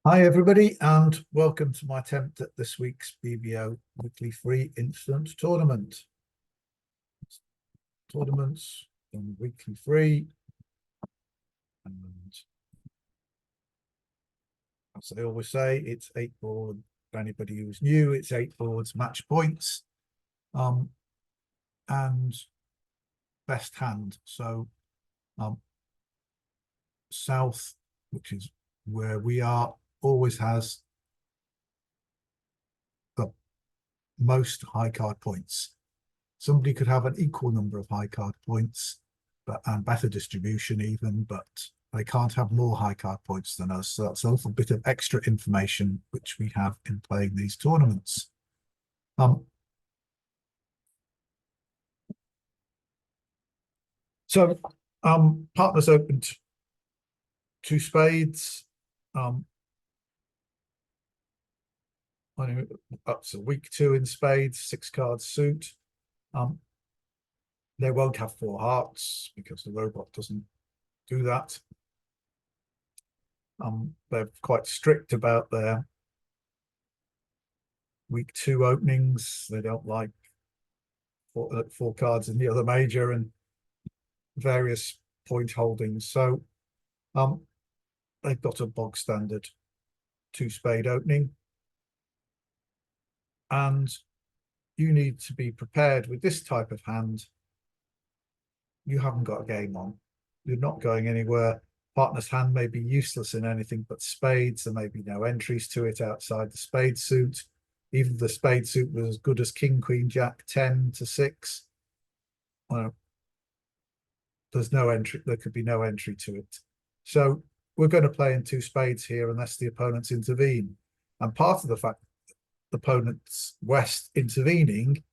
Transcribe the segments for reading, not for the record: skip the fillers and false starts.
Hi, everybody, and welcome to my attempt at this week's BBO Weekly Free Instant Tournament. Tournaments on Weekly Free, and as I always say, it's 8 board. For anybody who's new, it's 8 boards, match points, and best hand. So, South, which is where we are, always has the most high card points. Somebody could have an equal number of high card points, and better distribution even, but they can't have more high card points than us. So that's a little bit of extra information which we have in playing these tournaments. So partners opened 2 spades. Up to week 2 in spades, 6 card suit. They won't have 4 hearts because the robot doesn't do that. They're quite strict about their week 2 openings. They don't like 4 cards in the other major and various point holdings. So they've got a bog standard 2-spade opening. And you need to be prepared with this type of hand. You haven't got a game on. You're not going anywhere. Partner's hand may be useless in anything but spades. There may be no entries to it outside the spade suit. Even the spade suit was as good as king, queen, jack, 10 to 6. Well, there's no entry. There could be no entry to it. So we're going to play in 2 spades here unless the opponents intervene. And part of the fact that the opponent's West intervening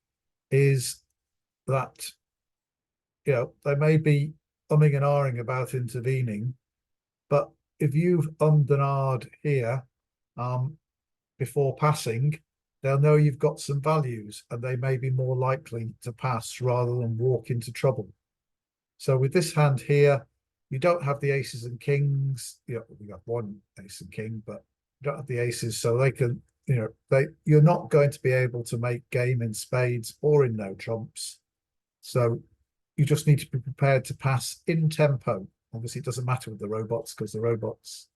is that, you know, they may be umming and ahhing about intervening, but if you've ummed and ahed here before passing, they'll know you've got some values and they may be more likely to pass rather than walk into trouble. So with this hand here, you don't have the aces and kings. You know, we got 1 ace and king, but you don't have the aces, so they can, you know, you're not going to be able to make game in spades or in no trumps. So you just need to be prepared to pass in tempo. Obviously, it doesn't matter with the robots because the robots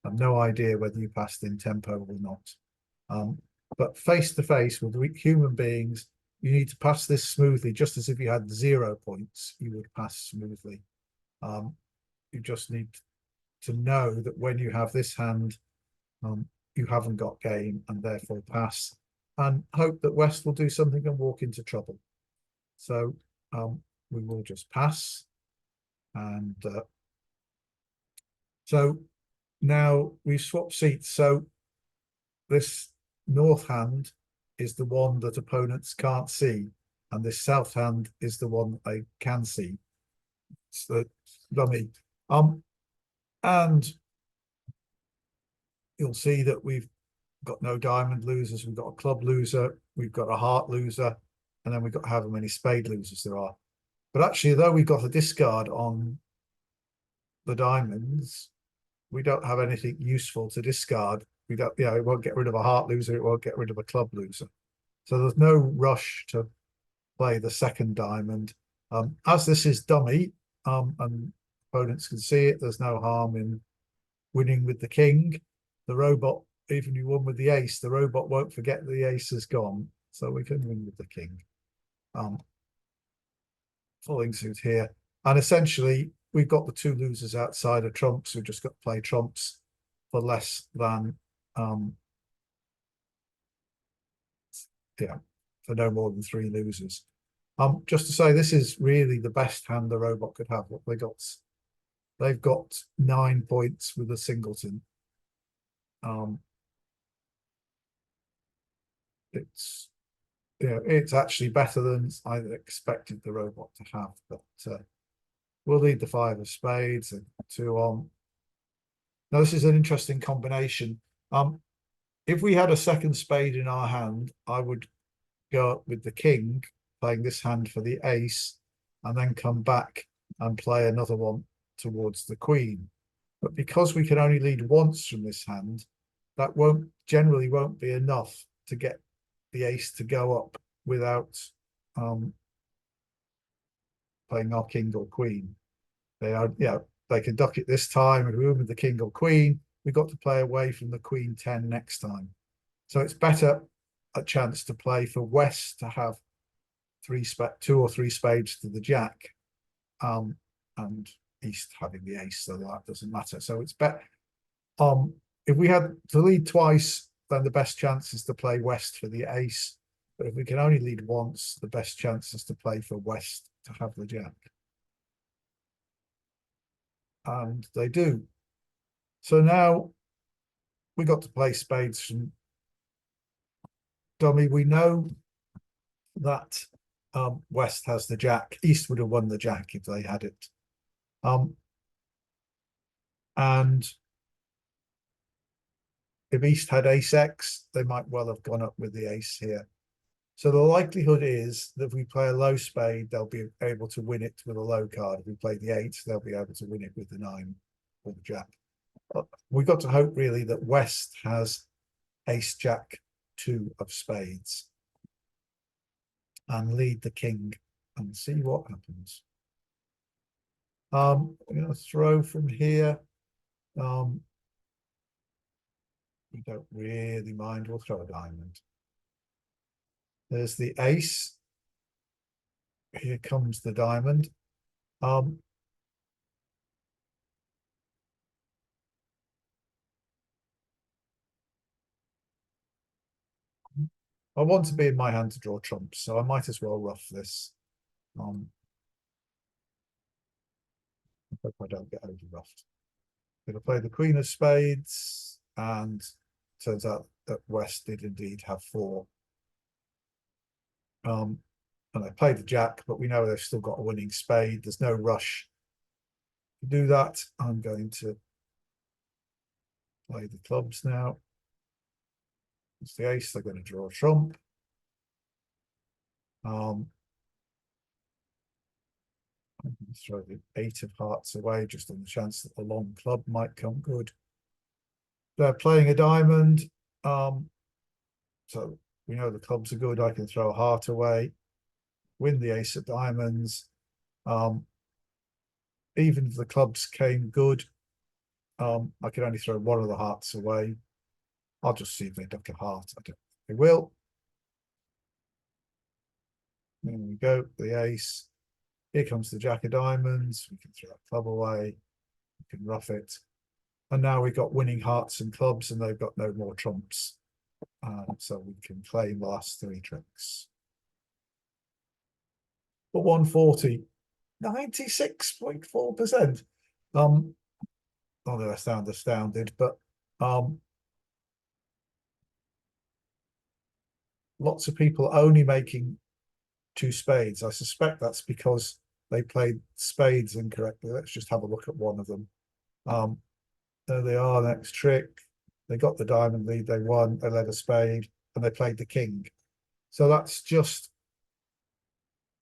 have no idea whether you passed in tempo or not. But face to face with human beings, you need to pass this smoothly, just as if you had 0 points, you would pass smoothly. You just need to know that when you have this hand, you haven't got game and therefore pass, and hope that West will do something and walk into trouble. So we will just pass. And so now we've swapped seats. So this north hand is the one that opponents can't see, and this south hand is the one that they can see. It's the dummy. And you'll see that we've got no diamond losers, we've got a club loser, we've got a heart loser, and then we've got however many spade losers there are. But actually, though we've got a discard on the diamonds, we don't have anything useful to discard. We don't, yeah, it won't get rid of a heart loser, it won't get rid of a club loser. So there's no rush to play the second diamond. As this is dummy, and opponents can see it, there's no harm in winning with the king. The robot, even if you won with the ace, the robot won't forget the ace is gone, so we can win with the king. Falling suit here, and essentially we've got the 2 losers outside of trumps. We've just got to play trumps for less than for no more than 3 losers. Just to say, this is really the best hand the robot could have. What they've got 9 points with a singleton. It's actually better than I expected the robot to have, but we'll lead the 5 of spades and 2 on. Now this is an interesting combination. If we had a second spade in our hand, I would go up with the king, playing this hand for the ace, and then come back and play another one towards the queen. But because we can only lead once from this hand, that generally won't be enough to get the ace to go up without playing our king or queen. They are, they can duck it this time. If we win with the king or queen, we got to play away from the queen 10 next time. So it's better a chance to play for West to have two or three spades to the jack, and East having the ace, so that doesn't matter. So it's better. If we had to lead twice, then the best chance is to play West for the ace. But if we can only lead once, the best chance is to play for West to have the jack. And they do. So now we got to play spades from dummy. We know that West has the jack. East would have won the jack if they had it. And if East had ace X, they might well have gone up with the ace here. So the likelihood is that if we play a low spade, they'll be able to win it with a low card. If we play the 8, they'll be able to win it with the 9 or the jack. We've got to hope really that West has ace jack 2 of spades and lead the king and see what happens. I'm going to throw from here. We don't really mind. We'll throw a diamond. There's the ace. Here comes the diamond. I want to be in my hand to draw trumps, so I might as well rough this. I hope I don't get over roughed. I'm going to play the queen of spades, and turns out that West did indeed have 4. And I played the jack, but we know they've still got a winning spade. There's no rush to do that. I'm going to play the clubs now. It's the ace. They're going to draw a trump. I'm going to throw the 8 of hearts away just on the chance that the long club might come good. They're playing a diamond. So we know the clubs are good. I can throw a heart away, win the ace of diamonds. Even if the clubs came good, I can only throw one of the hearts away. I'll just see if they duck a heart. I don't think they will. There we go, the ace. Here comes the jack of diamonds. We can throw a club away. We can rough it. And now we've got winning hearts and clubs, and they've got no more trumps. So we can claim the last 3 tricks. But 140, 96.4%. Although I sound astounded, but lots of people only making 2 spades. I suspect that's because they played spades incorrectly. Let's just have a look at one of them. There they are, next trick. They got the diamond lead, they won, they led a spade, and they played the king. So that's just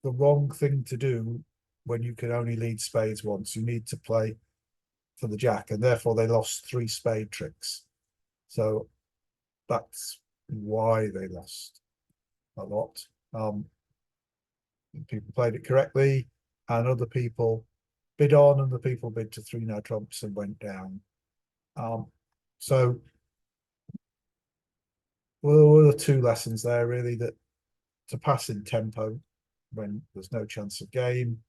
the wrong thing to do when you can only lead spades once. You need to play for the jack, and therefore they lost 3 spade tricks. So that's why they lost a lot. People played it correctly, and other people bid on, and the people bid to 3 no trumps and went down. So well, there were 2 lessons there really, that to pass in tempo when there's no chance of game,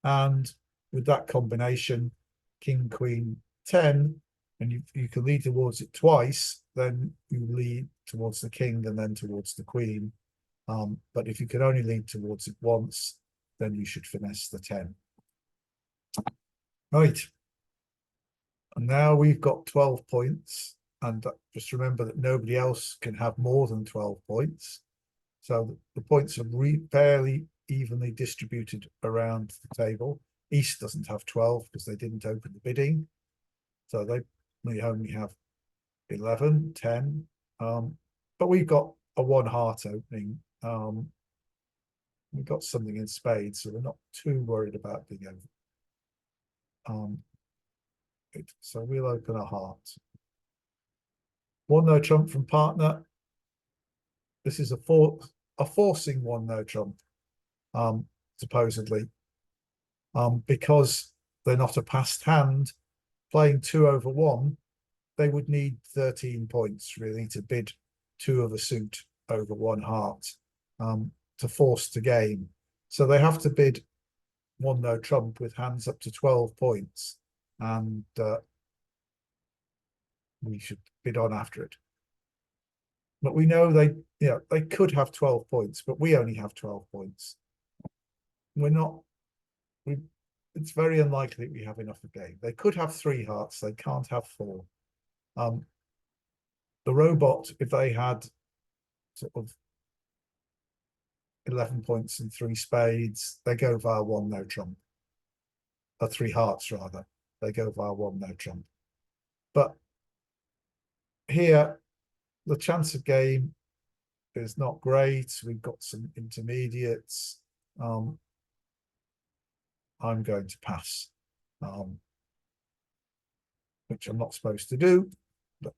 and with that combination, king, queen, 10, and you can lead towards it twice, then you lead towards the king and then towards the queen. But if you can only lead towards it once, then you should finesse the 10. Right. And now we've got 12 points. And just remember that nobody else can have more than 12 points. So the points are fairly evenly distributed around the table. East doesn't have 12 because they didn't open the bidding. So they only have 11, 10. But we've got a 1 heart opening. We've got something in spades, so we're not too worried about being over. So we'll open a heart. One no trump from partner. This is a forcing one no trump, supposedly, because they're not a passed hand. Playing 2/1, they would need 13 points really to bid two of a suit over one heart, to force to game. So they have to bid one no trump with hands up to 12 points, and we should bid on after it. But we know they could have 12 points, but we only have 12 points. We're not, it's very unlikely we have enough of game. They could have 3 hearts, they can't have 4. The robot, if they had sort of 11 points and 3 spades, they go via one no trump. Or 3 hearts rather, they go via one no trump. But here, the chance of game is not great. We've got some intermediates. I'm going to pass, which I'm not supposed to do, but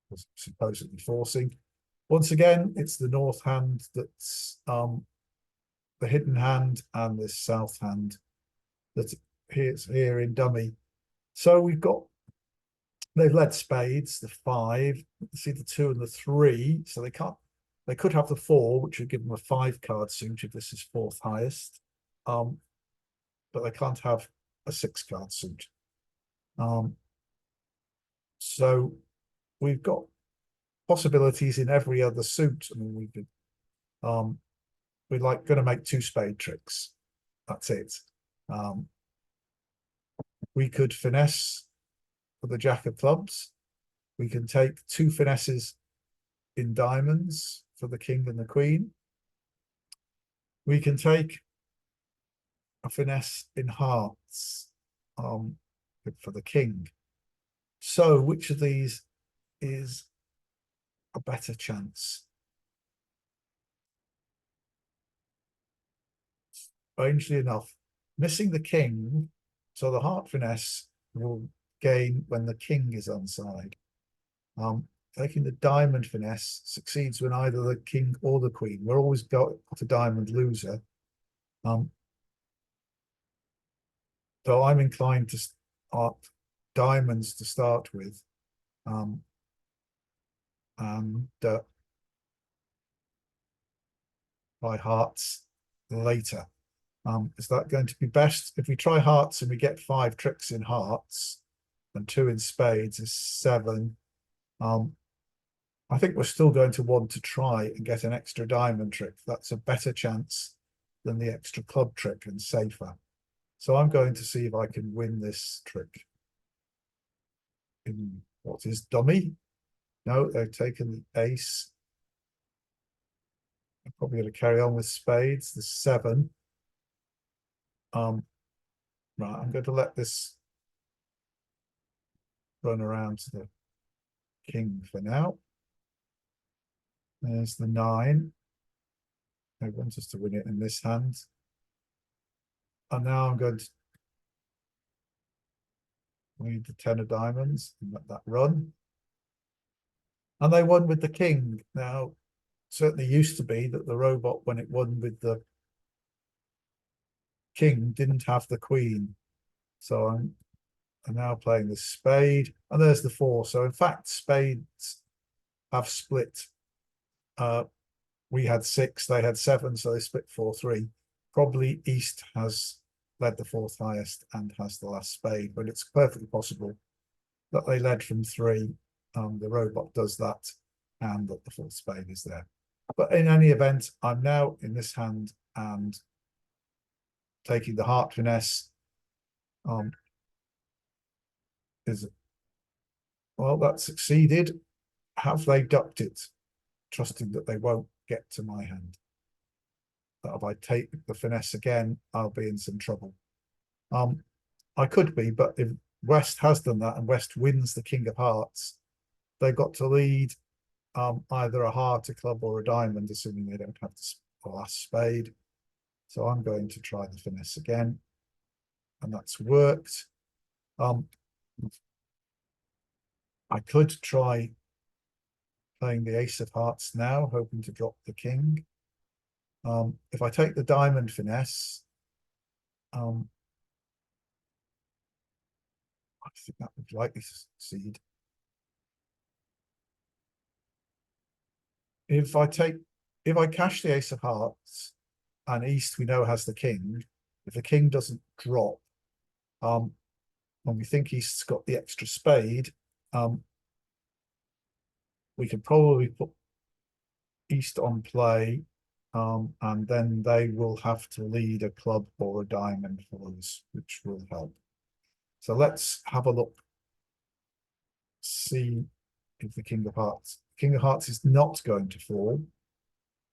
was supposedly forcing. Once again, it's the north hand that's the hidden hand, and this south hand that is here in dummy. So they've led spades, the 5, see the 2 and the 3, so they could have the 4, which would give them a 5-card suit if this is 4th highest, but they can't have a 6-card suit. So we've got possibilities in every other suit. I mean, we're like going to make 2 spade tricks. That's it. We could finesse for the jack of clubs. We can take 2 finesses in diamonds for the king and the queen. We can take a finesse in hearts for the king. So which of these is a better chance? Strangely enough, missing the king, so the heart finesse will gain when the king is onside. Taking the diamond finesse succeeds when either the king or the queen. We're always got a diamond loser. So I'm inclined to start diamonds to start with, and try hearts later. Is that going to be best? If we try hearts and we get 5 tricks in hearts and 2 in spades is 7. I think we're still going to want to try and get an extra diamond trick. That's a better chance than the extra club trick and safer. So I'm going to see if I can win this trick in what is dummy. No, they've taken the ace. I'm probably going to carry on with spades, the 7. Right, I'm going to let this run around to the king for now. There's the 9. They want us to win it in this hand. And now I'm going to need the 10 of diamonds and let that run. And they won with the king. Now, certainly used to be that the robot, when it won with the king, didn't have the queen. So I'm now playing the spade, and there's the 4. So in fact, spades have split. We had 6, they had 7, so they split 4-3. Probably East has led the 4th highest and has the last spade, but it's perfectly possible that they led from 3. The robot does that, and that the 4th spade is there. But in any event, I'm now in this hand and taking the heart finesse. Well, that succeeded. Have they ducked it, trusting that they won't get to my hand? That if I take the finesse again, I'll be in some trouble. I could be, but if West has done that and West wins the king of hearts, they've got to lead either a heart, a club, or a diamond, assuming they don't have the last spade. So I'm going to try the finesse again, and that's worked. I could try playing the ace of hearts now, hoping to drop the king. If I take the diamond finesse, I think that would likely succeed. If I cash the ace of hearts, and east we know has the king, if the king doesn't drop, when we think east's got the extra spade, we can probably put east on play, and then they will have to lead a club or a diamond for us, which will help. So let's have a look, see if the king of hearts is not going to fall.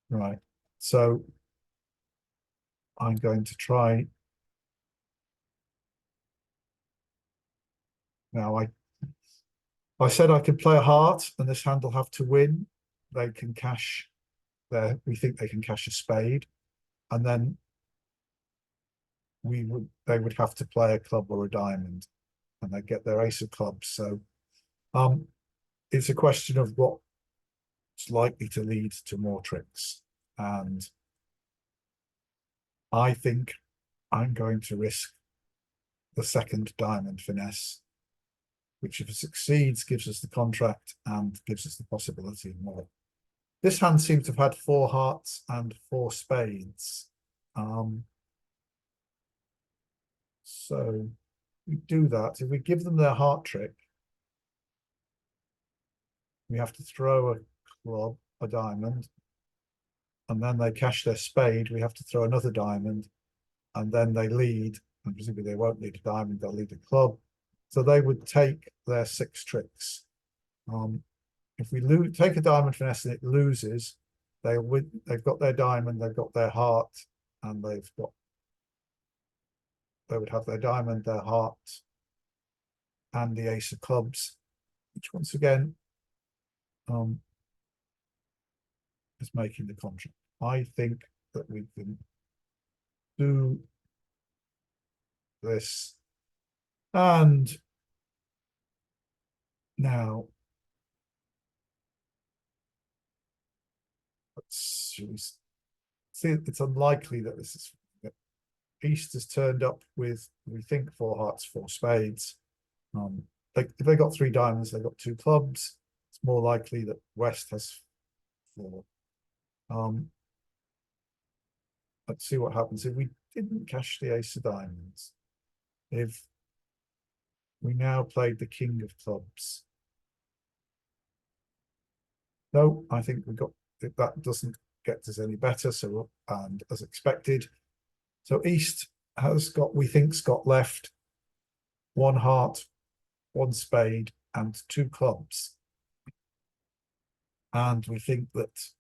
Right, so I'm going to try. Now I said I could play a heart, and this hand will have to win. They can cash we think they can cash a spade, and then they would have to play a club or a diamond, and they get their ace of clubs. So it's a question of what's likely to lead to more tricks. And I think I'm going to risk the second diamond finesse, which if it succeeds gives us the contract and gives us the possibility of more. This hand seems to have had 4 hearts and 4 spades. So we do that. If we give them their heart trick, we have to throw a club, a diamond, and then they cash their spade. We have to throw another diamond, and then they lead, and presumably they won't lead a diamond, they'll lead a club. So they would take their 6 tricks. If we take a diamond finesse and it loses, they've got their diamond, they've got their heart, and they would have their diamond, their heart, and the ace of clubs, which once again is making the contract. I think that we can do this. And now let's see, it's unlikely that this is east has turned up with, we think, 4 hearts, 4 spades. If they got 3 diamonds, they got 2 clubs. It's more likely that west has 4. Let's see what happens if we didn't cash the ace of diamonds. If we now played the king of clubs. No, I think that doesn't get us any better. So, and as expected, so east has got, we think's got left 1 heart, 1 spade, and 2 clubs. And we think that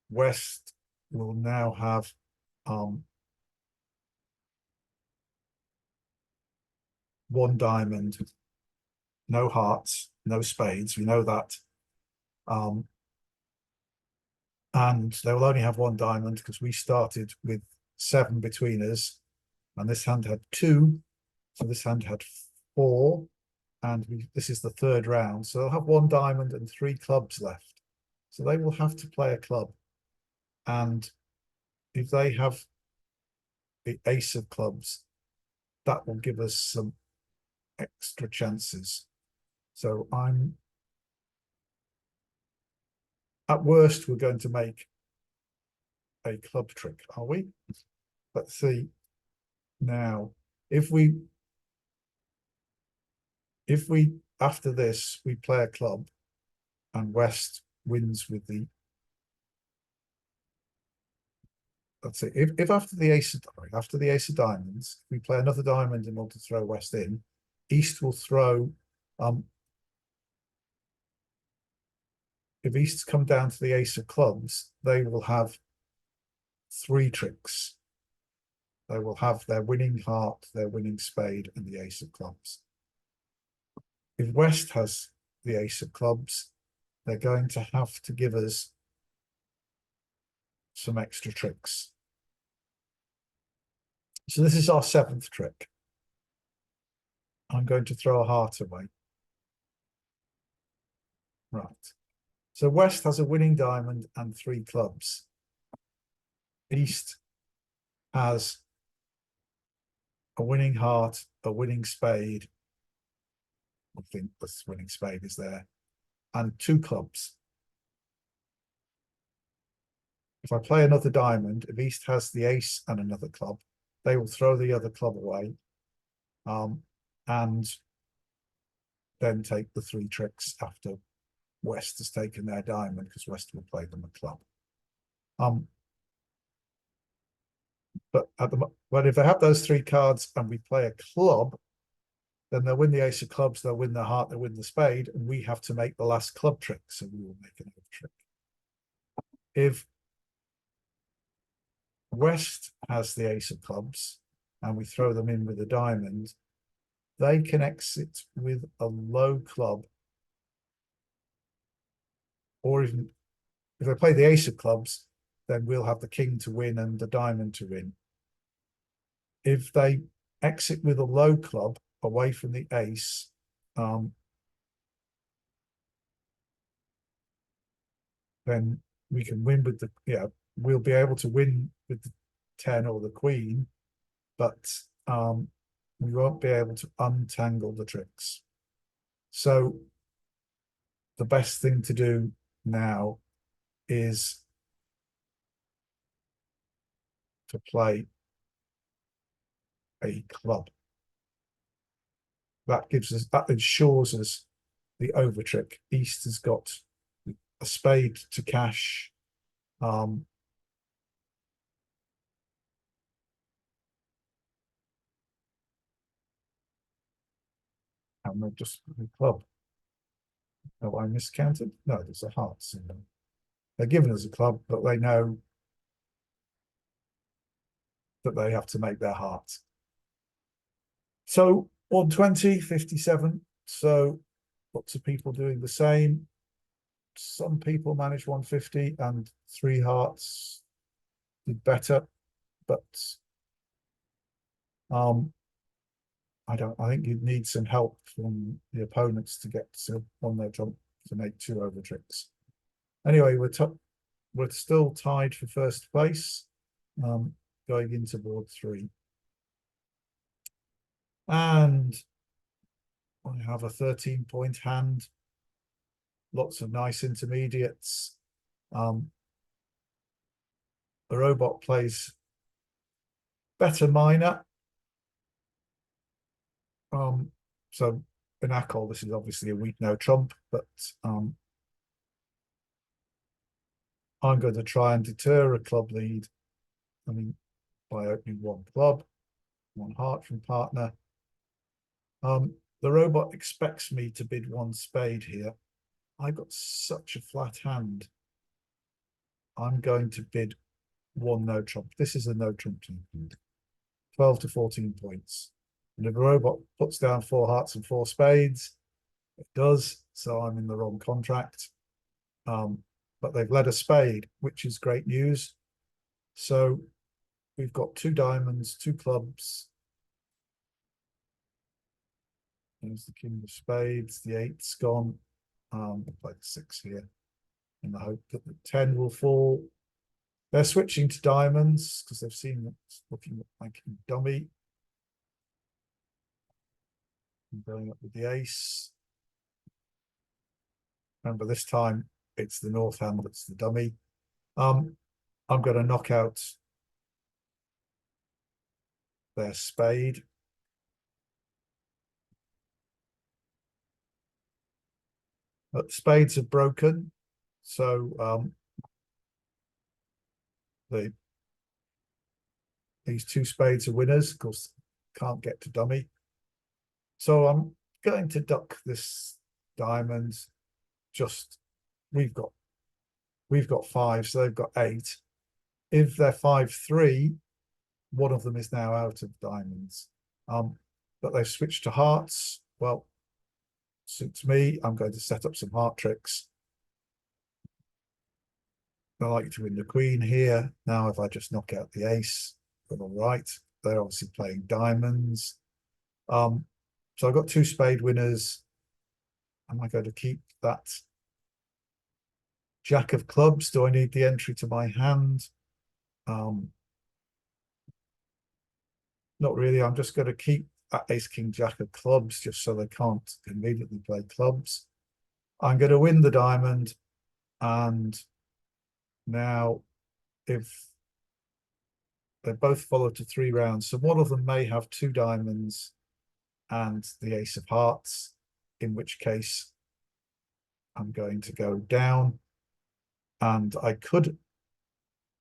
west will now have 1 diamond, no hearts, no spades. We know that. And they will only have 1 diamond because we started with 7 between us, and this hand had 2, so this hand had 4, and this is the 3rd round, so they'll have 1 diamond and 3 clubs left. So they will have to play a club, and if they have the ace of clubs, that will give us some extra chances. So at worst, we're going to make a club trick, are we? Let's see. Now, if we after this we play a club and west wins with the, let's see, if after the ace of diamonds, if we play another diamond in order to throw west in, east will throw if east's come down to the ace of clubs, they will have 3 tricks. They will have their winning heart, their winning spade, and the ace of clubs. If west has the ace of clubs, they're going to have to give us some extra tricks. So this is our 7th trick. I'm going to throw a heart away. Right. So West has a winning diamond and 3 clubs. East has a winning heart, a winning spade. I think this winning spade is there, and 2 clubs. If I play another diamond, if East has the ace and another club, they will throw the other club away, and then take the 3 tricks after West has taken their diamond, because West will play them a club. But if they have those 3 cards and we play a club, then they'll win the ace of clubs, they'll win the heart, they'll win the spade, and we have to make the last club trick, so we will make another trick. If West has the ace of clubs and we throw them in with a diamond, they can exit with a low club, or even if they play the ace of clubs, then we'll have the king to win and the diamond to win. If they exit with a low club away from the ace, then we can win with the, we'll be able to win with the 10 or the queen, but we won't be able to untangle the tricks. So the best thing to do now is to play a club. That ensures us the over trick. East has got a spade to cash. And we're just the club. Oh, I miscounted? No, there's a heart symbol. They're giving us a club, but they know that they have to make their heart. So 120, 57. So lots of people doing the same. Some people managed 150 and 3 hearts did better, but I think you'd need some help from the opponents to get to on their jump to make 2 over tricks. Anyway, we're still tied for first place, going into board 3. And I have a 13-point hand, lots of nice intermediates. The robot plays better minor. So in ACOL, this is obviously a weak no trump, but I'm going to try and deter a club lead. By opening 1 club, 1 heart from partner. The robot expects me to bid 1 spade here. I've got such a flat hand. I'm going to bid 1 no trump. This is a no trump team. 12 to 14 points. And if a robot puts down 4 hearts and 4 spades, it does, so I'm in the wrong contract. But they've led a spade, which is great news. So we've got 2 diamonds, 2 clubs. There's the king of spades, the 8's gone. We'll play the 6 here in the hope that the 10 will fall. They're switching to diamonds because they've seen it's looking like a dummy. I'm going up with the ace. Remember, this time it's the north hand that's the dummy. I'm going to knock out their spade. But spades are broken, so these 2 spades are winners. Of course, can't get to dummy. So I'm going to duck this diamond. Just we've got 5, so they've got 8. If they're 5-3, one of them is now out of diamonds. But they've switched to hearts. Well, suits me. I'm going to set up some heart tricks. I like to win the queen here. Now, if I just knock out the ace, then all right. They're obviously playing diamonds. So I've got 2 spade winners. Am I going to keep that Jack of clubs. Do I need the entry to my hand? Not really. I'm just going to keep that ace, king, jack of clubs just so they can't immediately play clubs. I'm going to win the diamond. And now if they both follow to 3 rounds, so one of them may have 2 diamonds and the ace of hearts, in which case I'm going to go down. And I could,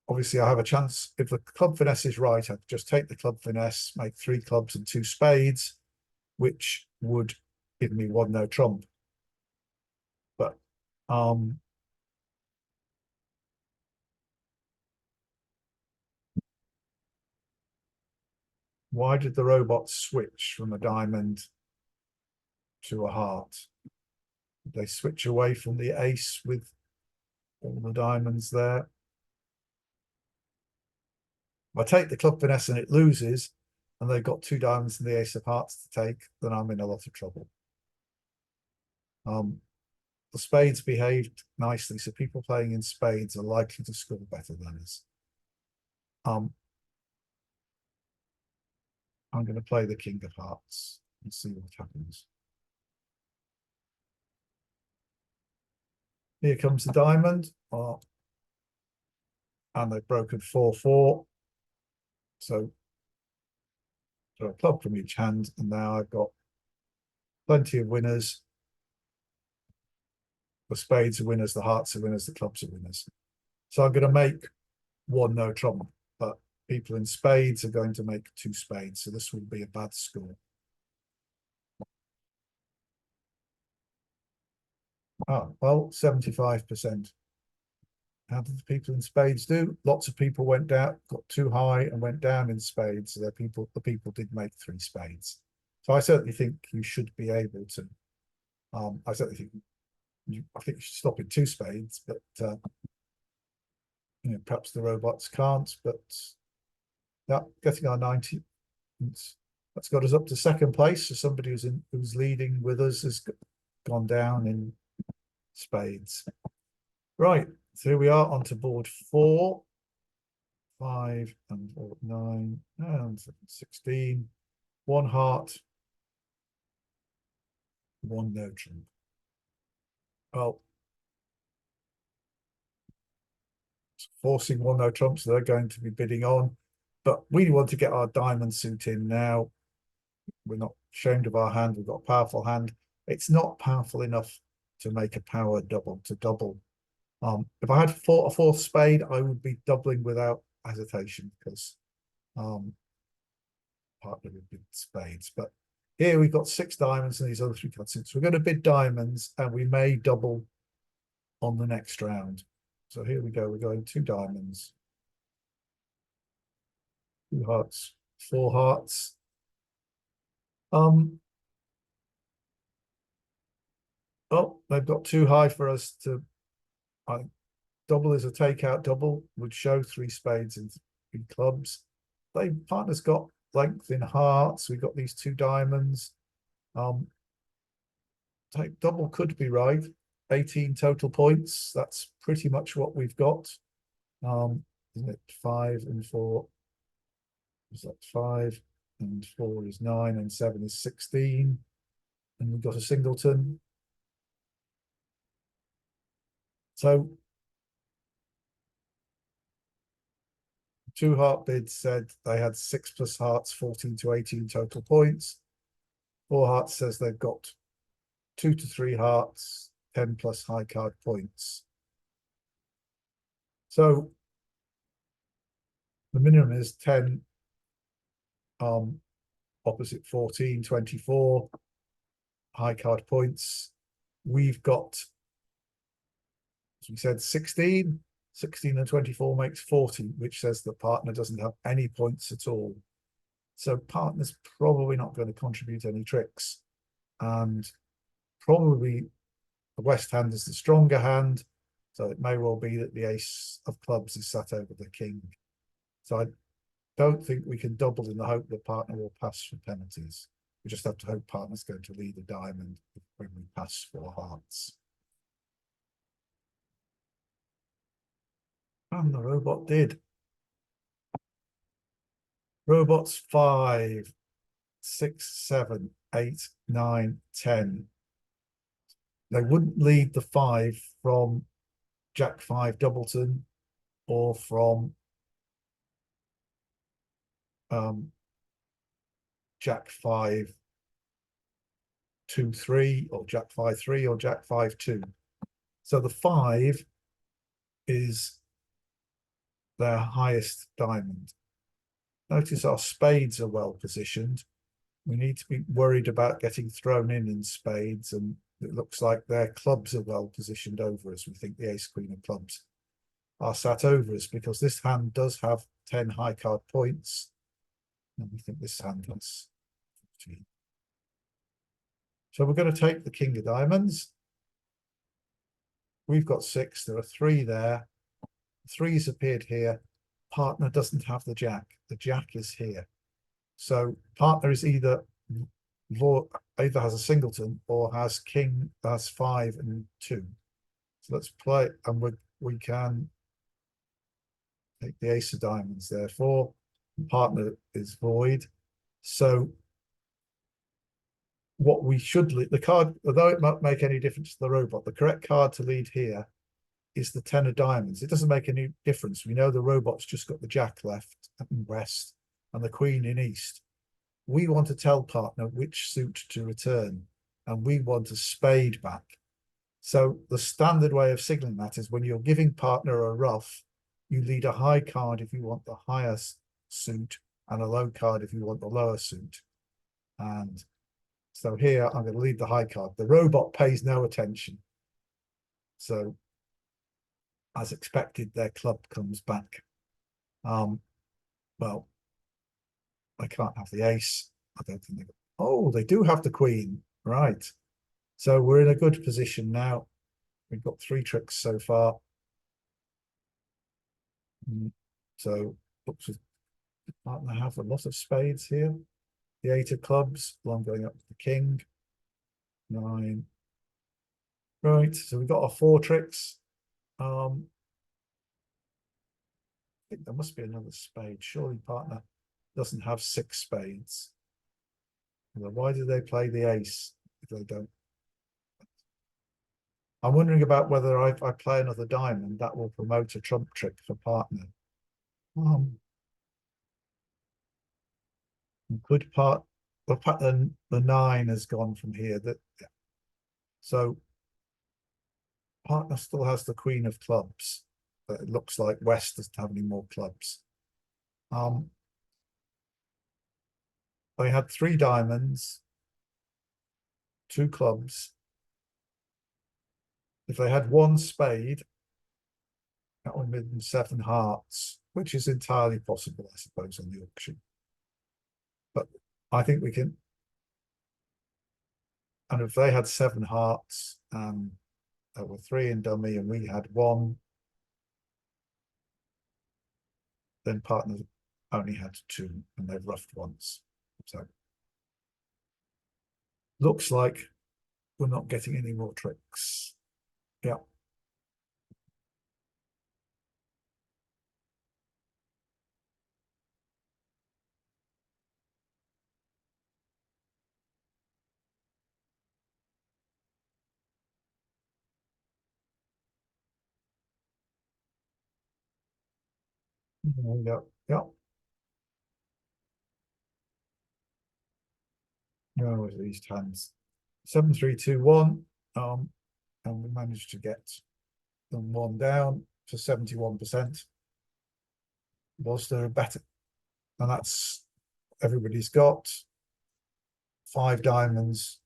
obviously I have a chance, if the club finesse is right, I could just take the club finesse, make 3 clubs and 2 spades, which would give me 1 no trump. But why did the robot switch from a diamond to a heart? Did they switch away from the ace with all the diamonds there? If I take the club finesse and it loses, and they've got 2 diamonds and the ace of hearts to take, then I'm in a lot of trouble. The spades behaved nicely, so people playing in spades are likely to score better than us. I'm going to play the king of hearts and see what happens. Here comes the diamond, and they've broken 4-4. So a club from each hand, and now I've got plenty of winners. The spades are winners, the hearts are winners, the clubs are winners. So I'm going to make 1 no trump, but people in spades are going to make 2 spades, so this will be a bad score. Oh, well, 75%. How did the people in spades do? Lots of people went down, got too high and went down in spades. So the people did make 3 spades. So I certainly think you should be able to. I certainly think I think you should stop in 2 spades, but perhaps the robots can't. But yeah, getting our 90, that's got us up to 2nd place. So somebody who's leading with us has gone down in spades. Right, so here we are onto board 4, 5 and 4, 9 and 16. 1 heart, 1 no trump. Well, forcing 1 no trump, so they're going to be bidding on. But we want to get our diamond suit in now. We're not ashamed of our hand. We've got a powerful hand. It's not powerful enough to make a power double, to double. If I had a 4th spade, I would be doubling without hesitation because partly with bid spades. But here we've got 6 diamonds and these other 3 cards. So we're going to bid diamonds and we may double on the next round. So here we go. We're going 2 diamonds, 2 hearts, 4 hearts. Oh, they've got too high for us to. Double is a takeout double, would show 3 spades in clubs. Partner's got length in hearts. We've got these 2 diamonds. Take double could be right. 18 total points. That's pretty much what we've got. Isn't it? 5 and 4. Is that 5? And 4 is 9, and 7 is 16. And we've got a singleton. So 2 heart bids said they had 6 plus hearts, 14 to 18 total points. 4 hearts says they've got 2 to 3 hearts, 10 plus high card points. So the minimum is 10, opposite 14, 24 high card points. We've got, as we said, 16. 16 and 24 makes 40, which says the partner doesn't have any points at all. So partner's probably not going to contribute any tricks. And probably the West hand is the stronger hand. So it may well be that the ace of clubs is sat over the king. So I don't think we can double in the hope that partner will pass for penalties. We just have to hope partner's going to lead a diamond when we pass 4 hearts. And the robot did. Robots 5, 6, 7, 8, 9, 10. They wouldn't lead the 5 from Jack 5 Doubleton or from Jack 5 2 3 or Jack 5 3 or Jack 5 2. So the 5 is their highest diamond. Notice our spades are well positioned. We need to be worried about getting thrown in spades, and it looks like their clubs are well positioned over us. We think the ace queen of clubs are sat over us because this hand does have 10 high card points, and we think this hand has 14. So we're going to take the king of diamonds. We've got 6. There are 3 there. 3's appeared here. Partner doesn't have the jack. The jack is here. So partner is either has a singleton or has king, has 5 and 2. So let's play, and we can take the ace of diamonds. Therefore, partner is void. So what we should lead, the card, although it might make any difference to the robot, the correct card to lead here is the 10 of diamonds. It doesn't make any difference. We know the robot's just got the jack left in west and the queen in east. We want to tell partner which suit to return, and we want a spade back. So the standard way of signaling that is when you're giving partner a ruff, you lead a high card if you want the highest suit and a low card if you want the lower suit. And so here I'm going to lead the high card. The robot pays no attention. So as expected, their club comes back. Well, I can't have the ace. I don't think they. Oh, they do have the queen. Right. So we're in a good position now. We've got 3 tricks so far. So looks as partner have a lot of spades here. The 8 of clubs, long going up to the king. 9. Right. So we've got our 4 tricks. I think there must be another spade. Surely partner doesn't have 6 spades. Well, why do they play the ace if they don't? I'm wondering about whether if I play another diamond, that will promote a trump trick for partner. Could the 9 has gone from here. So partner still has the queen of clubs, but it looks like West doesn't have any more clubs. They had 3 diamonds, 2 clubs. If they had 1 spade, that would make them 7 hearts, which is entirely possible, I suppose, on the auction. But I think we can. And if they had 7 hearts and there were 3 in dummy and we had 1, then partners only had 2 and they've roughed once. So looks like we're not getting any more tricks. Yeah. Yeah. Yeah. No, these hands. 7, 3, 2, 1. And we managed to get them 1 down to 71%. Was there a better? And that's everybody's got 5 diamonds.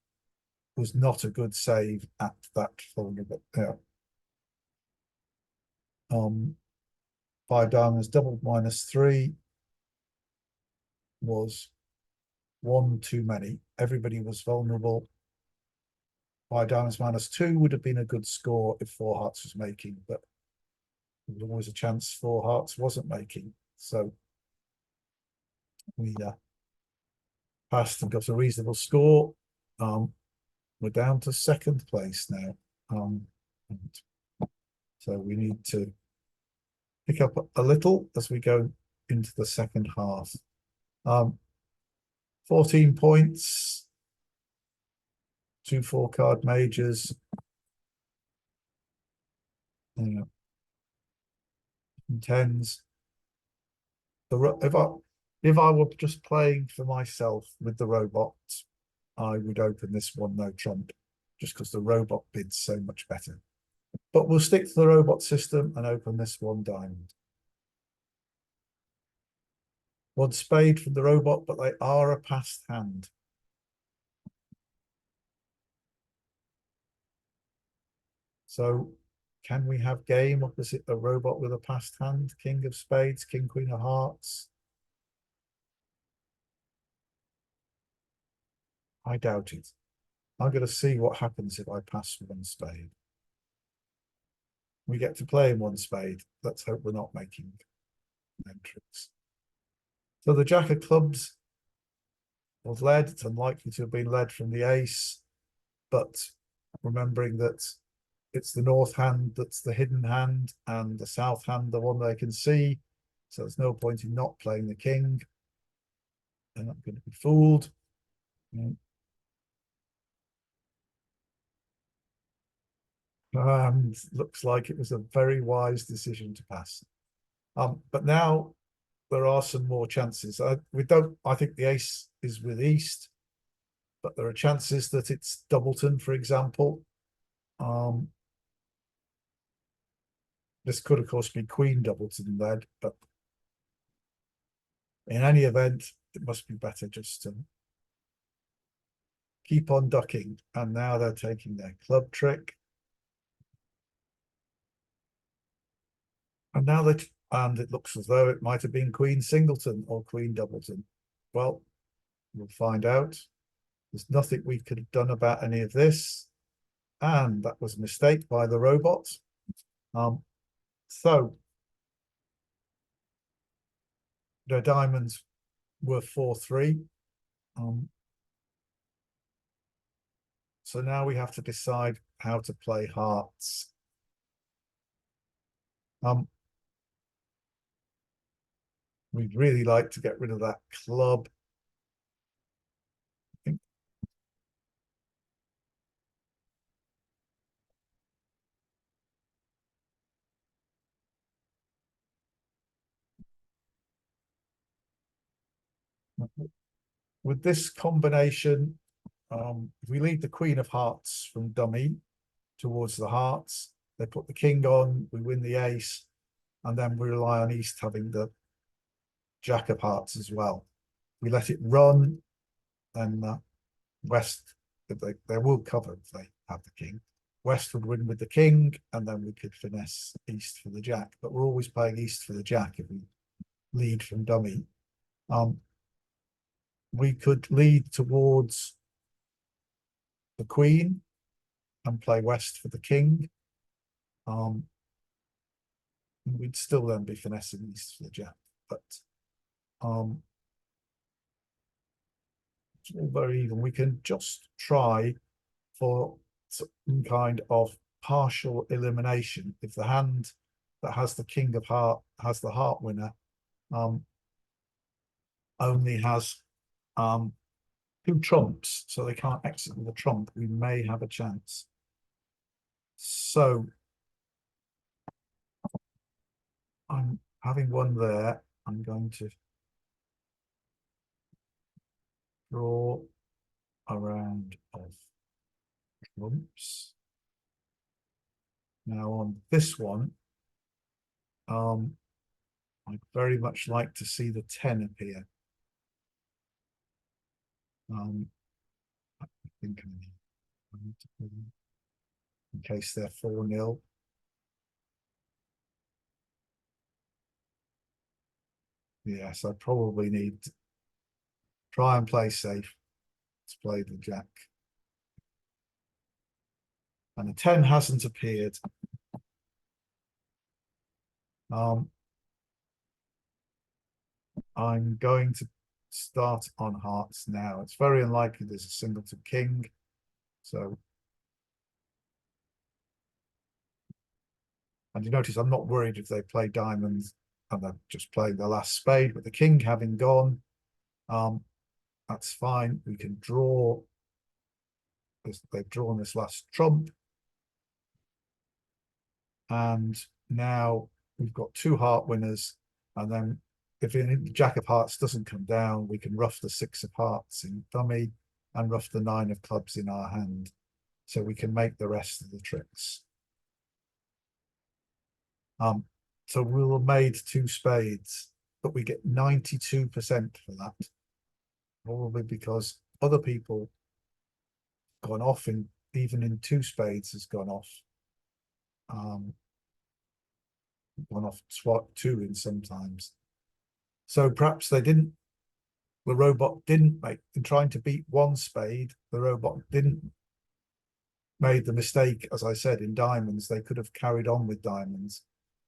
Was not a good save at that vulnerable. Yeah. 5 diamonds double -3 was 1 too many. Everybody was vulnerable. 5 diamonds -2 would have been a good score if 4 hearts was making, but there was always a chance 4 hearts wasn't making. So we passed and got a reasonable score. We're down to 2nd place now. So we need to pick up a little as we go into the second half. 14 points, 2 4-card majors, and tens. If I were just playing for myself with the robots, I would open this one no trump, just because the robot bid's so much better. But we'll stick to the robot system and open this one diamond. One spade from the robot, but they are a passed hand. So can we have game opposite a robot with a passed hand? King of spades, king, queen of hearts. I doubt it. I'm going to see what happens if I pass one spade. We get to play in one spade. Let's hope we're not making an entrance. So the jack of clubs was led. It's unlikely to have been led from the ace, but remembering that it's the north hand that's the hidden hand and the south hand the one they can see. So there's no point in not playing the king. They're not going to be fooled. And looks like it was a very wise decision to pass. But now there are some more chances. I think the ace is with East, but there are chances that it's Doubleton, for example. This could, of course, be Queen Doubleton led, but in any event, it must be better just to keep on ducking. And now they're taking their club trick. And now and it looks as though it might have been Queen Singleton or Queen Doubleton. Well, we'll find out. There's nothing we could have done about any of this. And that was a mistake by the robot. So the diamonds were 4-3. So now we have to decide how to play hearts. We'd really like to get rid of that club. With this combination, if we lead the Queen of Hearts from dummy towards the hearts, they put the king on, we win the ace, and then we rely on East having the Jack of Hearts as well. We let it run, then West, they will cover if they have the king. West would win with the king, and then we could finesse East for the Jack. But we're always playing East for the Jack if we lead from dummy. We could lead towards the Queen and play West for the king. We'd still then be finessing East for the Jack. But it's all very even. We can just try for some kind of partial elimination. If the hand that has the king of heart has the heart winner, only has 2 trumps, so they can't exit with a trump, we may have a chance. So I'm having one there. I'm going to draw a round of trumps. Now on this one, I'd very much like to see the 10 appear. I think I need to put in case they're 4-0. Yes, I probably need to try and play safe. Let's play the Jack. And the 10 hasn't appeared. I'm going to start on hearts now. It's very unlikely there's a singleton king. So And you notice I'm not worried if they play diamonds and they're just playing the last spade, but the king having gone, that's fine. We can draw this. They've drawn this last trump. And now we've got two heart winners. And then if the jack of hearts doesn't come down, we can ruff the six of hearts in dummy and ruff the nine of clubs in our hand. So we can make the rest of the tricks. So we'll have made two spades, but we get 92% for that. Probably because other people gone off in, even in two spades has gone off. Gone off two in sometimes. So perhaps they didn't, the robot didn't make, in trying to beat one spade, the robot didn't made the mistake, as I said, in diamonds. They could have carried on with diamonds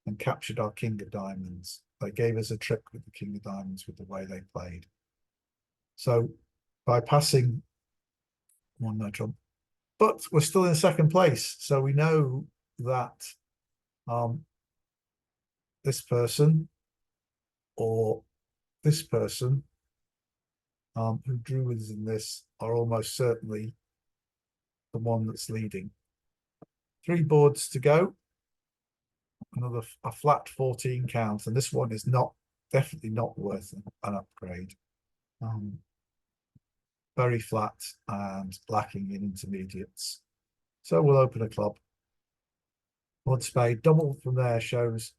and captured our king of diamonds. They gave us a trick with the king of diamonds with the way they played. So by passing one no trump, but we're still in second place. So we know that this person or this person who drew with us in this are almost certainly the one that's leading. 3 boards to go. Another a flat 14 count, and this one is not definitely not worth an upgrade. Very flat and lacking in intermediates. So we'll open a club. One spade, double from there shows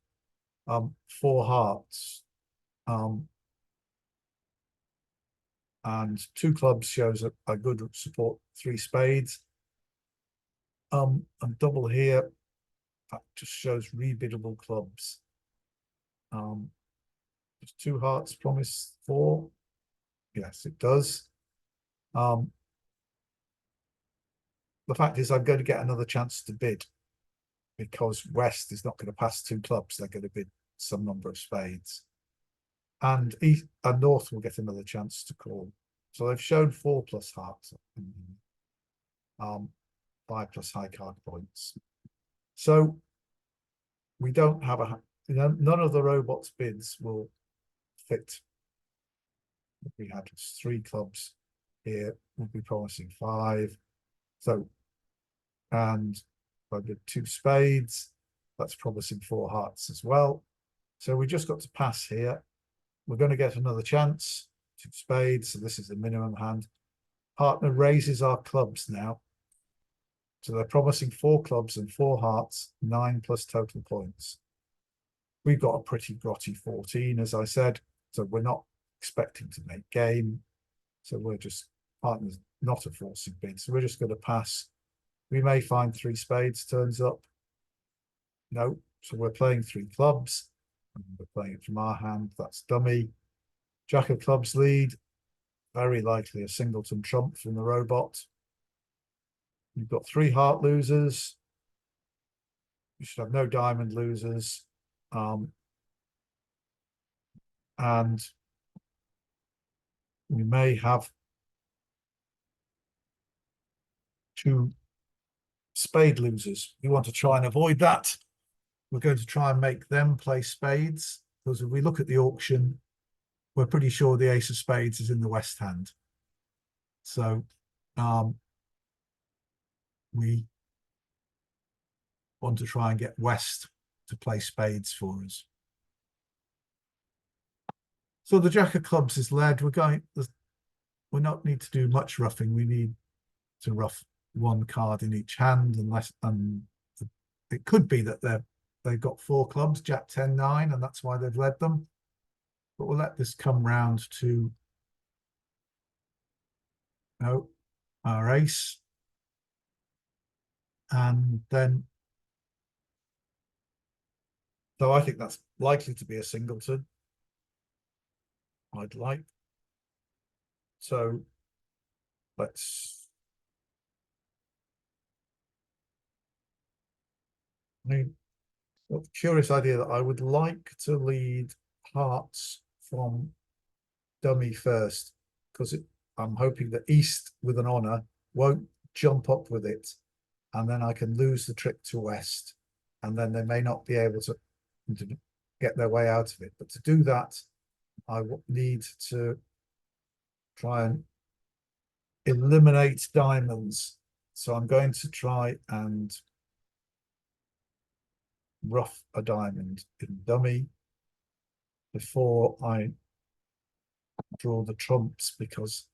4 hearts. And 2 clubs shows a good support, 3 spades. And double here, that just shows rebiddable clubs. Does 2 hearts promise 4? Yes, it does. The fact is I'm going to get another chance to bid because West is not going to pass 2 clubs. They're going to bid some number of spades. And East and North will get another chance to call. So they've shown 4 plus hearts. 5 plus high card points. So we don't have none of the robot's bids will fit. If we had 3 clubs here, we'll be promising 5. So, and if I did 2 spades, that's promising 4 hearts as well. So we just got to pass here. We're going to get another chance. 2 spades, so this is the minimum hand. Partner raises our clubs now. So they're promising 4 clubs and 4 hearts, 9 plus total points. We've got a pretty grotty 14, as I said, so we're not expecting to make game. So we're just, partner's not a forcing bid, so we're just going to pass. We may find 3 spades turns up. No, so we're playing 3 clubs. And we're playing it from our hand, that's dummy. Jack of clubs lead, very likely a singleton trump from the robot. You've got 3 heart losers. You should have no diamond losers. And we may have 2 spade losers. We want to try and avoid that. We're going to try and make them play spades, because if we look at the auction, we're pretty sure the ace of spades is in the west hand. So we want to try and get West to play spades for us. So the jack of clubs is led. We're not need to do much roughing. We need to rough 1 card in each hand, unless it could be that they've got 4 clubs, Jack 10 9, and that's why they've led them. But we'll let this come round to our ace, and then so I think that's likely to be a singleton. I'd like. So let's. I mean, a curious idea that I would like to lead hearts from dummy first, because I'm hoping that East with an honor won't jump up with it, and then I can lose the trick to West. and then they may not be able to get their way out of it. But to do that, I need to try and eliminate diamonds. So I'm going to try and rough a diamond in dummy before I draw the trumps, because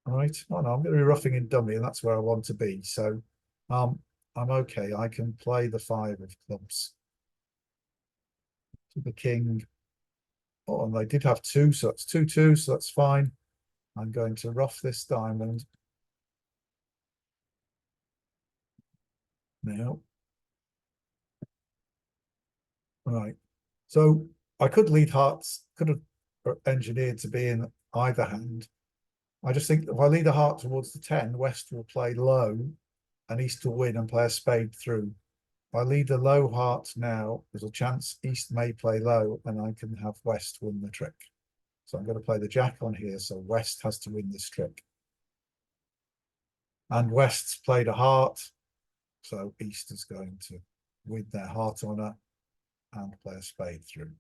right, oh no, I'm going to be roughing in dummy, and that's where I want to be. So I'm okay. I can play the 5 of clubs to the king. Oh, and they did have 2, so that's 2-2, so that's fine. I'm going to rough this diamond now. Right. So I could lead hearts, could have engineered to be in either hand. I just think if I lead a heart towards the 10, West will play low and East will win and play a spade through. If I lead a low heart now, there's a chance East may play low and I can have West win the trick. So I'm going to play the Jack on here, so West has to win this trick. And West's played a heart, so East is going to win their heart honor and play a spade through.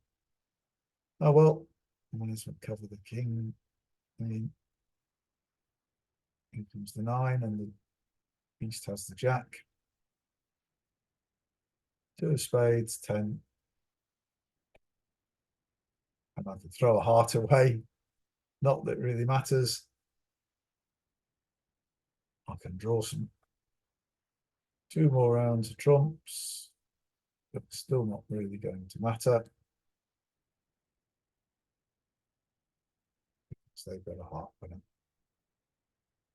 Oh, well, I might as well cover the king. Here comes the 9, and the East has the Jack. 2 of spades, 10. And I can throw a heart away. Not that it really matters. I can draw 2 more rounds of trumps, but it's still not really going to matter. So they've got a heart winner.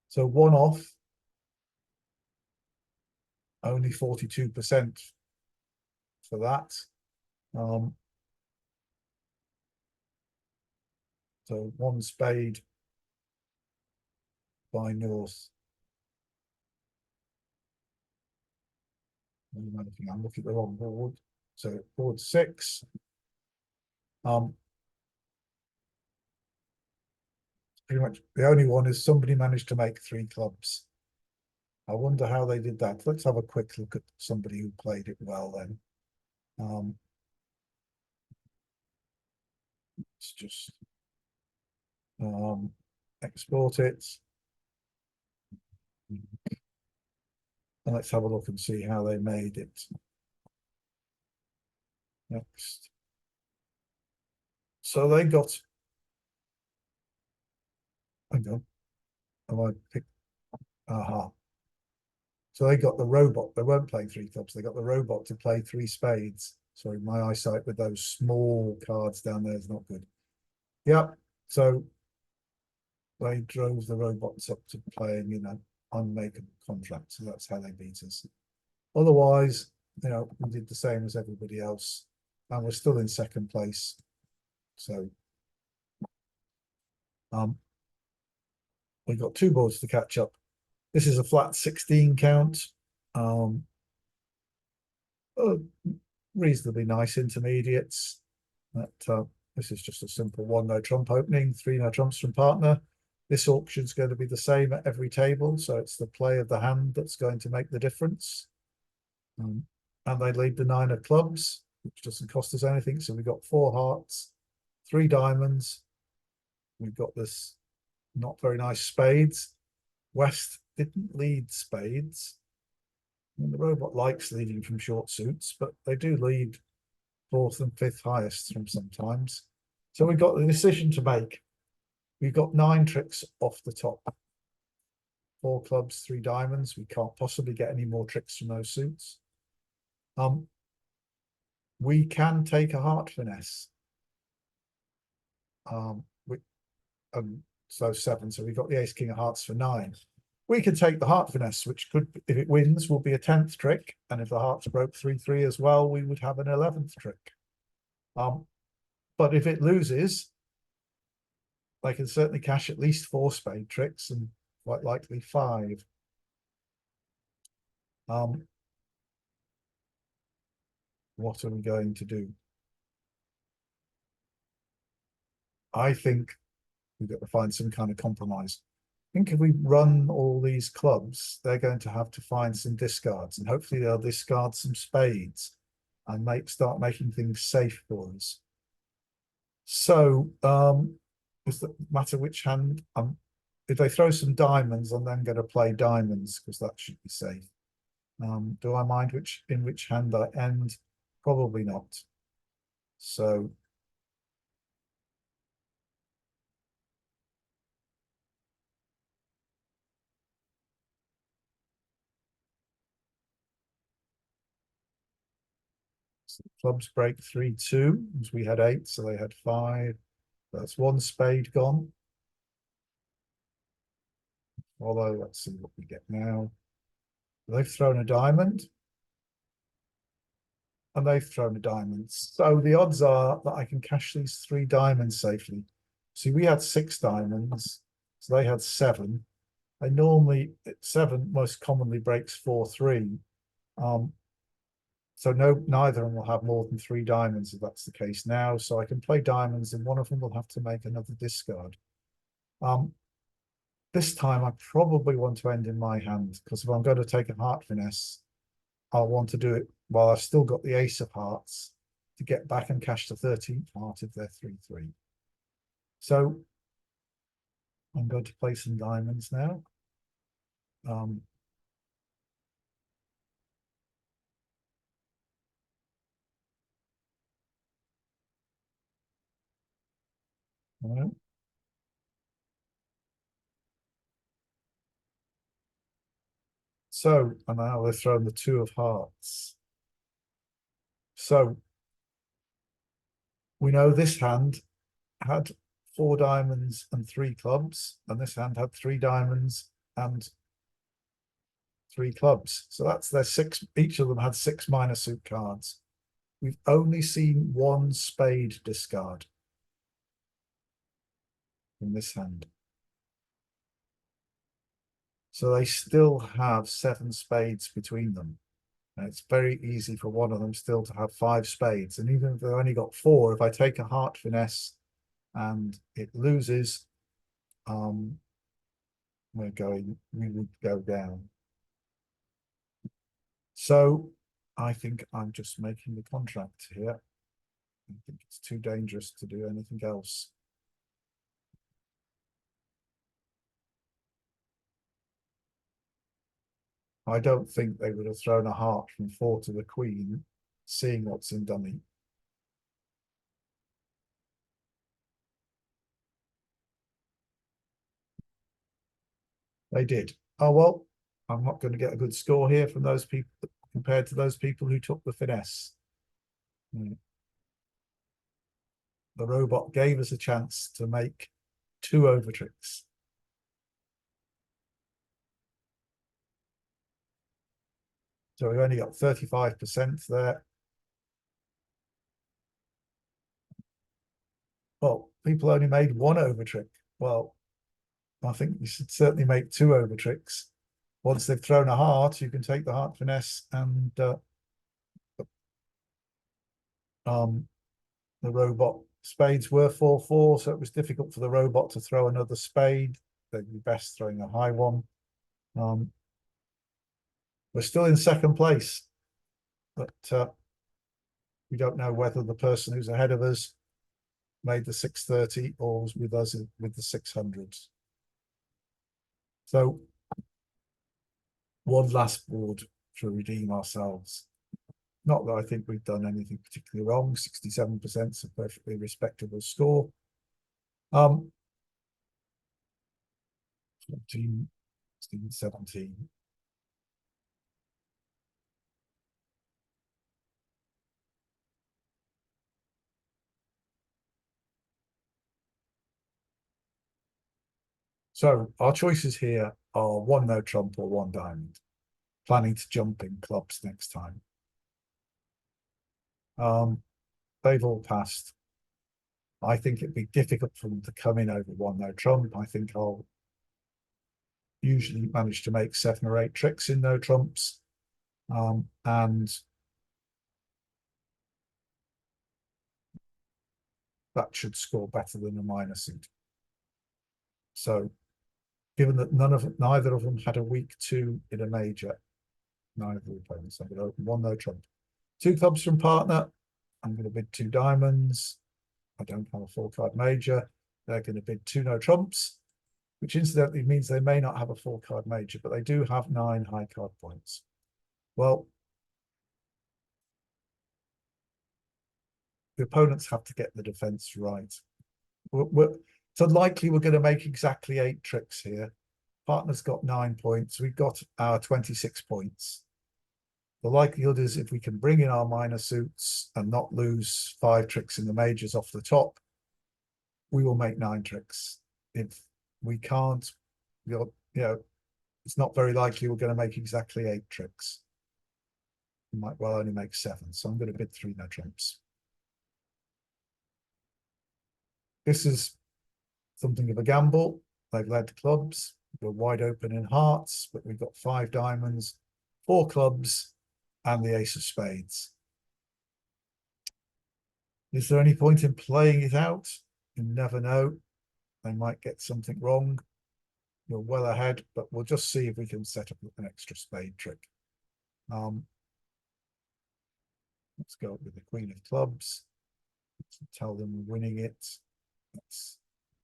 So 1 off, only 42% for that. So 1 spade by North. I'm looking at the wrong board. So board 6. Pretty much the only one is somebody managed to make 3 clubs. I wonder how they did that. Let's have a quick look at somebody who played it well then. Let's just export it. And let's have a look and see how they made it. Next. So they got, hang on, have I picked, aha. So they got the robot, they weren't playing 3 clubs, they got the robot to play 3 spades. Sorry, my eyesight with those small cards down there is not good. Yep, so they drove the robots up to playing, you know, unmakeable contract. So that's how they beat us. Otherwise, you know, we did the same as everybody else, and we're still in 2nd place. So we got 2 boards to catch up. This is a flat 16 count. Reasonably nice intermediates. This is just a simple 1 no trump opening, 3 no trumps from partner. This auction's going to be the same at every table, so it's the play of the hand that's going to make the difference. And they lead the 9 of clubs, which doesn't cost us anything. So we've got 4 hearts, 3 diamonds. We've got this not very nice spades. West didn't lead spades. I mean, the robot likes leading from short suits, but they do lead 4th and 5th highest from sometimes. So we've got the decision to make. We've got 9 tricks off the top. 4 clubs, 3 diamonds. We can't possibly get any more tricks from those suits. We can take a heart finesse. So 7. So we've got the ace king of hearts for 9. We could take the heart finesse, which could, if it wins, will be a 10th trick. And if the hearts broke 3-3 as well, we would have an 11th trick. But if it loses, they can certainly cash at least 4 spade tricks and quite likely 5. What are we going to do? I think we've got to find some kind of compromise. think if we run all these clubs, they're going to have to find some discards, and hopefully they'll discard some spades and start making things safe for us. So, does it matter which hand? If they throw some diamonds, I'm then going to play diamonds because that should be safe. Do I mind which hand I end? Probably not. So clubs break 3-2, as we had 8, so they had 5. That's one spade gone. Although, let's see what we get now. They've thrown a diamond. And they've thrown a diamond. So the odds are that I can cash these 3 diamonds safely. See, we had 6 diamonds, so they had 7. They normally, 7 most commonly breaks 4-3. So neither of them will have more than 3 diamonds if that's the case now. So I can play diamonds, and one of them will have to make another discard. This time I probably want to end in my hand, because if I'm going to take a heart finesse, I'll want to do it while I've still got the ace of hearts to get back and cash the 13th heart if they're 3-3. So I'm going to play some diamonds now. Right. So, and now they're throwing the 2 of hearts. So we know this hand had 4 diamonds and 3 clubs, and this hand had 3 diamonds and 3 clubs. So that's their 6. Each of them had 6 minor suit cards. We've only seen 1 spade discard in this hand. So they still have 7 spades between them. And it's very easy for one of them still to have 5 spades. And even if they've only got 4, if I take a heart finesse and it loses, we would go down. So I think I'm just making the contract here. I think it's too dangerous to do anything else. I don't think they would have thrown a heart from 4 to the queen, seeing what's in dummy. They did. Oh, well, I'm not going to get a good score here from those people compared to those people who took the finesse. The robot gave us a chance to make 2 over tricks. So we've only got 35% there. Well, people only made 1 over trick. Well, I think you should certainly make 2 over tricks. Once they've thrown a heart, you can take the heart finesse, and the robot spades were 4-4, so it was difficult for the robot to throw another spade. They'd be best throwing a high one. We're still in second place, but we don't know whether the person who's ahead of us made the 630 or was with us with the 600s. So one last board to redeem ourselves. Not that I think we've done anything particularly wrong. 67% is a perfectly respectable score. 14, 16, 17. So our choices here are 1 no trump or 1 diamond. Planning to jump in clubs next time. They've all passed. I think it'd be difficult for them to come in over 1 no trump. I think I'll usually manage to make 7 or 8 tricks in no trumps. And that should score better than a minor suit. So given that neither of them had a weak 2 in a major. Neither of the opponents. I'm going to open 1 no trump. 2 clubs from partner. I'm going to bid 2 diamonds. I don't have a 4-card major. They're going to bid 2 no trumps, which incidentally means they may not have a 4-card major, but they do have 9 high card points. Well, the opponents have to get the defense right. It's unlikely we're going to make exactly 8 tricks here. Partner's got 9 points. We've got our 26 points. The likelihood is if we can bring in our minor suits and not lose 5 tricks in the majors off the top, we will make 9 tricks. If we can't, it's not very likely we're going to make exactly 8 tricks. We might well only make 7. So I'm going to bid 3 no trumps. This is something of a gamble. They've led clubs. We're wide open in hearts, but we've got 5 diamonds, 4 clubs, and the ace of spades. Is there any point in playing it out? You never know. They might get something wrong. We're well ahead, but we'll just see if we can set up an extra spade trick. Let's go with the queen of clubs. Let's tell them we're winning it. Let's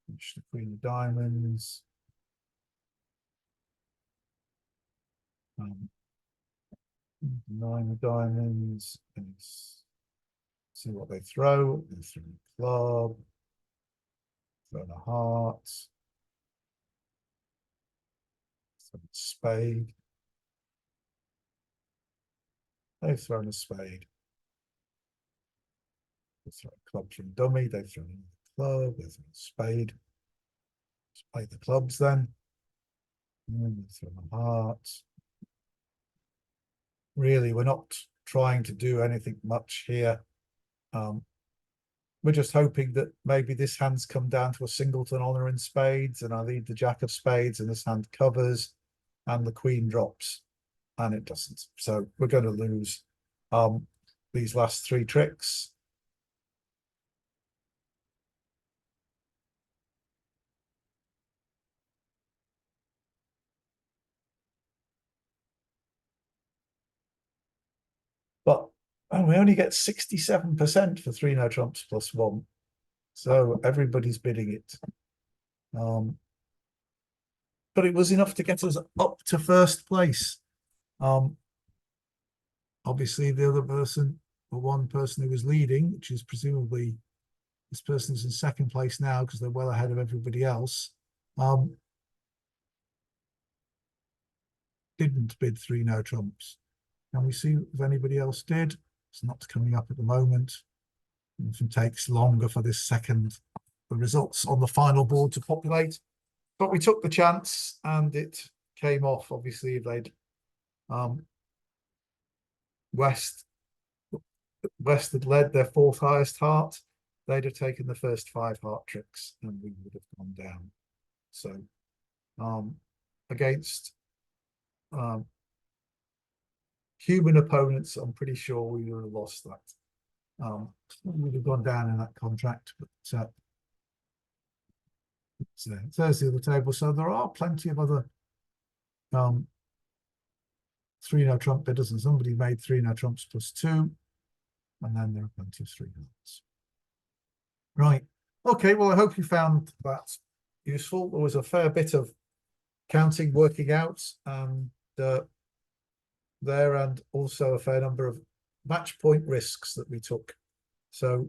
finish the queen of diamonds. 9 of diamonds. And see what they throw. They throw a club. Throw a heart. Throw a spade. They've thrown a spade. They throw a club from dummy. They've thrown a club. They've thrown a spade. Let's play the clubs then. And they throw a heart. Really, we're not trying to do anything much here. We're just hoping that maybe this hand's come down to a singleton honor in spades, and I lead the jack of spades, and this hand covers, and the queen drops, and it doesn't. So we're going to lose these last 3 tricks. But we only get 67% for 3 no trumps plus 1. So everybody's bidding it. But it was enough to get us up to first place. Obviously, the other person, or one person who was leading, which is presumably this person is in second place now because they're well ahead of everybody else, didn't bid 3 no trumps. Can we see if anybody else did? It's not coming up at the moment. It often takes longer for this the results on the final board to populate. But we took the chance and it came off. Obviously, they'd West had led their 4th highest heart. They'd have taken the first 5 heart tricks and we would have gone down. So against human opponents, I'm pretty sure we would have lost that. We would have gone down in that contract, but so there's the other table. So there are plenty of other 3 no trump bidders, and somebody made 3 no trumps plus 2, and then there are plenty of 3 hearts. Right. Okay. Well, I hope you found that useful. There was a fair bit of counting, working out, and there, and also a fair number of match point risks that we took. So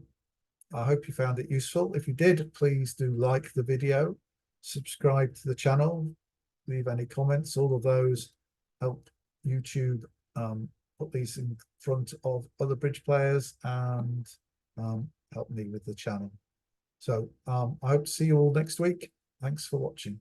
I hope you found it useful. If you did, please do like the video, subscribe to the channel, leave any comments. All of those help YouTube put these in front of other bridge players and help me with the channel. So I hope to see you all next week. Thanks for watching.